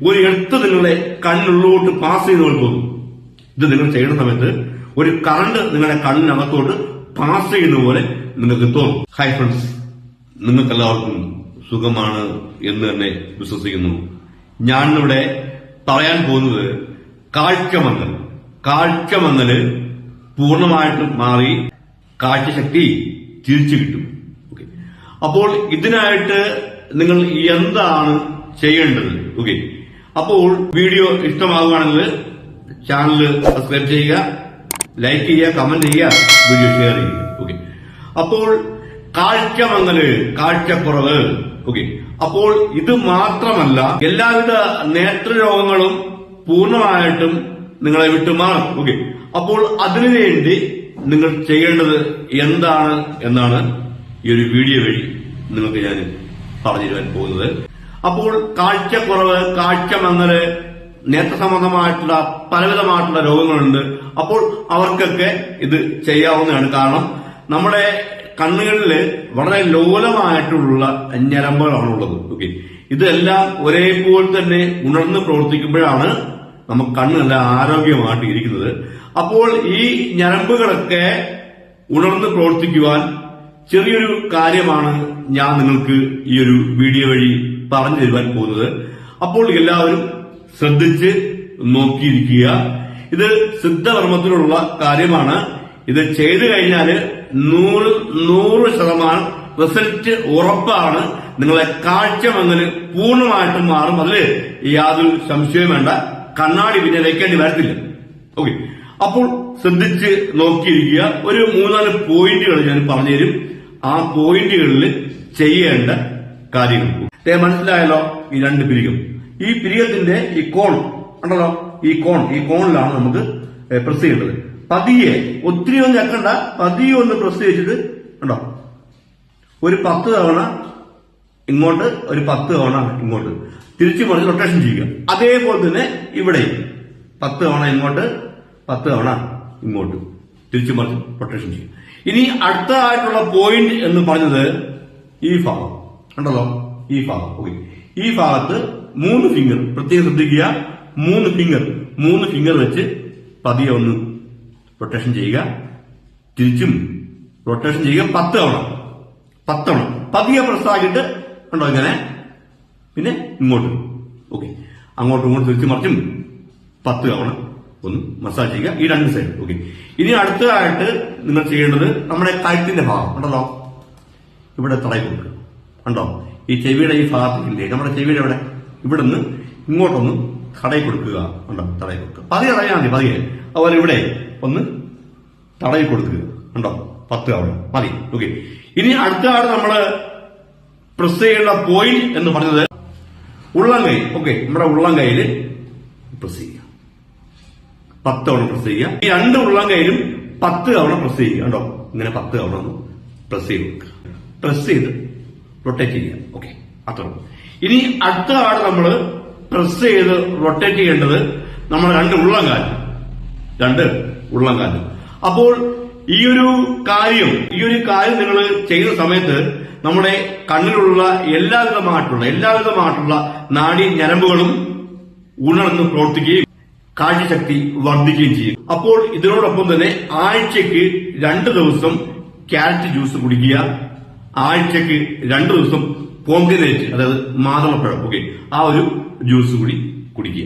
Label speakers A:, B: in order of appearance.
A: ഒരു എഴുത്ത് നിങ്ങളുടെ കണ്ണുള്ളിലോട്ട് പാസ് ചെയ്ത് തോന്നും. ഇത് നിങ്ങൾ ചെയ്യുന്ന സമയത്ത് ഒരു കറണ്ട് നിങ്ങളുടെ കണ്ണിനകത്തോട്ട് പാസ് ചെയ്യുന്ന പോലെ നിങ്ങൾക്ക് തോന്നും. ഹായ് ഫ്രണ്ട്സ്, നിങ്ങൾക്കെല്ലാവർക്കും സുഖമാണ് എന്ന് തന്നെ വിശ്വസിക്കുന്നു. ഞാനിവിടെ പറയാൻ പോകുന്നത് കാഴ്ചമങ്ങല് പൂർണ്ണമായിട്ടും മാറി കാഴ്ചശക്തി തിരിച്ചു കിട്ടും. ഓക്കെ, അപ്പോൾ ഇതിനായിട്ട് നിങ്ങൾ എന്താണ് ചെയ്യേണ്ടത്? ഓക്കെ, അപ്പോൾ വീഡിയോ ഇഷ്ടമാകുകയാണെങ്കിൽ ചാനൽ സബ്സ്ക്രൈബ് ചെയ്യുക, ലൈക്ക് ചെയ്യുക, കമന്റ് ചെയ്യുക, വീഡിയോ ഷെയർ ചെയ്യുക. ഓക്കെ, അപ്പോൾ കാഴ്ചക്കുറവ്. ഓക്കെ, അപ്പോൾ ഇത് മാത്രമല്ല, എല്ലാവിധ നേത്രരോഗങ്ങളും പൂർണ്ണമായിട്ടും നിങ്ങളെ വിട്ടുമാറും. ഓക്കെ, അപ്പോൾ അതിനുവേണ്ടി നിങ്ങൾ ചെയ്യേണ്ടത് എന്താണ് എന്നാണ് ഈ ഒരു വീഡിയോ വഴി നിങ്ങൾക്ക് ഞാൻ പറഞ്ഞു തരുവാൻ പോകുന്നത്. അപ്പോൾ കാഴ്ചക്കുറവ്, കാഴ്ചമങ്ങല്, നേത്ര സംബന്ധമായിട്ടുള്ള പലവിധമായിട്ടുള്ള രോഗങ്ങളുണ്ട്. അപ്പോൾ അവർക്കൊക്കെ ഇത് ചെയ്യാവുന്നതാണ്. കാരണം നമ്മുടെ കണ്ണുകളിൽ വളരെ ലോലമായിട്ടുള്ള ഞരമ്പുകളാണുള്ളത്. ഓക്കെ, ഇതെല്ലാം ഒരേപോലെ തന്നെ ഉണർന്ന് പ്രവർത്തിക്കുമ്പോഴാണ് നമുക്ക് കണ്ണ് നല്ല ആരോഗ്യമായിട്ട് ഇരിക്കുന്നത്. അപ്പോൾ ഈ ഞരമ്പുകളൊക്കെ ഉണർന്ന് പ്രവർത്തിക്കുവാൻ ചെറിയൊരു കാര്യമാണ് ഞാൻ നിങ്ങൾക്ക് ഈ ഒരു വീഡിയോ വഴി പറഞ്ഞു തരുവാൻ പോകുന്നത്. അപ്പോൾ എല്ലാവരും ശ്രദ്ധിച്ച് നോക്കിയിരിക്കുക. ഇത് സിദ്ധകർമ്മത്തിലുള്ള കാര്യമാണ്. ഇത് ചെയ്തു കഴിഞ്ഞാല് 100% റിസൾട്ട് ഉറപ്പാണ്. നിങ്ങളെ കാഴ്ചമങ്ങല് പൂർണ്ണമായിട്ടും മാറും. അതില് യാതൊരു സംശയവും വേണ്ട. കണ്ണാടി പിന്നെ വെക്കേണ്ടി വരത്തില്ല. ഓക്കെ, അപ്പോൾ ശ്രദ്ധിച്ച് നോക്കിയിരിക്കുക. ഒരു 3-4 പോയിന്റുകൾ ഞാൻ പറഞ്ഞുതരും. ആ പോയിന്റുകളിൽ ചെയ്യേണ്ട കാര്യങ്ങൾ മനസ്സിലായല്ലോ. ഈ 2 പിരികം, ഈ പിരികത്തിന്റെ ഈ കോൺ ഉണ്ടല്ലോ, ഈ കോണിലാണ് നമുക്ക് പ്രസ് ചെയ്യേണ്ടത്. പതിയെ, ഒത്തിരി ഒന്നും ഞെക്കണ്ട, പതിയെ ഒന്ന് പ്രസ് ചെയ്തിട്ട് ഉണ്ടോ, ഒരു 10 തവണ ഇങ്ങോട്ട്, ഒരു 10 തവണ ഇങ്ങോട്ട് തിരിച്ചു മറിച്ച് റൊട്ടേഷൻ ചെയ്യുക. അതേപോലെ തന്നെ ഇവിടെ 10 തവണ ഇങ്ങോട്ട്, 10 തവണ ഇങ്ങോട്ട് തിരിച്ചു മറിച്ച് റൊട്ടേഷൻ ചെയ്യുക. ഇനി അടുത്തതായിട്ടുള്ള പോയിന്റ് എന്ന് പറഞ്ഞത് ഈ ഭാഗം ഉണ്ടല്ലോ, ഈ ഭാഗം. ഓക്കെ, ഈ ഭാഗത്ത് 3 ഫിംഗർ പ്രത്യേകം ശ്രദ്ധിക്കുക. 3 ഫിംഗർ വെച്ച് പതിയെ ഒന്ന് റൊട്ടേഷൻ ചെയ്യുക, തിരിച്ചും റൊട്ടേഷൻ ചെയ്യുക. 10 തവണ പതിയെ പ്രസ്സാക്കിയിട്ട് ഉണ്ടോ ഇങ്ങനെ, പിന്നെ ഇങ്ങോട്ടും. ഓക്കെ, അങ്ങോട്ടും ഇങ്ങോട്ടും തിരിച്ചു മറിച്ചും 10 തവണ ഒന്ന് മസാജ് ചെയ്യുക, ഈ 2 സൈഡ്. ഓക്കെ, ഇനി അടുത്തതായിട്ട് നിങ്ങൾ ചെയ്യേണ്ടത് നമ്മുടെ കഴുത്തിന്റെ ഭാഗം ഉണ്ടല്ലോ, ഇവിടെ തടയി കൊടുക്കുക. ഉണ്ടോ, ഈ ചെവിയുടെ ഈ ഭാഗത്തില്ലേ, നമ്മുടെ ചെവിയുടെ ഇവിടെ നിന്ന് ഇങ്ങോട്ടൊന്ന് തടയി കൊടുക്കുക. ഉണ്ടോ, തടയി കൊടുക്കുക. പതിയെ തടയാൽ മതി, പതിയെ. അതുപോലെ ഇവിടെ ഒന്ന് തടയി കൊടുക്കുക. ഉണ്ടോ, 10 തവണ മതി. ഓക്കെ, ഇനി അടുത്തതായിട്ട് നമ്മള് പ്രസ് ചെയ്യേണ്ട പോയിന്റ് എന്ന് പറഞ്ഞത് ഉള്ളംകൈ. ഓക്കെ, നമ്മുടെ ഉള്ളംകൈയില് പ്രസ് ചെയ്യുക, 10 തവണ പ്രസ് ചെയ്യുക. ഈ 2 ഉള്ളംകൈയിലും 10 തവണ പ്രസ് ചെയ്യുക. കണ്ടോ, ഇങ്ങനെ 10 തവണ ഒന്ന് പ്രസ് ചെയ്ത് കൊടുക്കുക, പ്രസ് ചെയ്ത് റൊട്ടേറ്റ് ചെയ്യുക. ഓക്കെ, അത്ര. ഇനി അടുത്തതാണ് നമ്മൾ പ്രസ് ചെയ്ത് റൊട്ടേറ്റ് ചെയ്യേണ്ടത് നമ്മുടെ 2 ഉള്ളംകാല്. അപ്പോൾ ഈ ഒരു കാര്യം നിങ്ങൾ ചെയ്യുന്ന സമയത്ത് നമ്മുടെ കണ്ണിലുള്ള എല്ലാവിധമായിട്ടുള്ള നാഡീ ഞരമ്പുകളും ഉണർന്ന് പ്രവർത്തിക്കുകയും കാഴ്ചശക്തി വർദ്ധിക്കുകയും ചെയ്യും. അപ്പോൾ ഇതിനോടൊപ്പം തന്നെ ആഴ്ചക്ക് 2 ദിവസം ക്യാരറ്റ് ജ്യൂസ് കുടിക്കുക, ആഴ്ചക്ക് 2 ദിവസം പോംഗ്രനേറ്റ്, അതായത് മാതളപ്പഴം, ഓക്കെ, ആ ഒരു ജ്യൂസ് കൂടി കുടിക്കുക.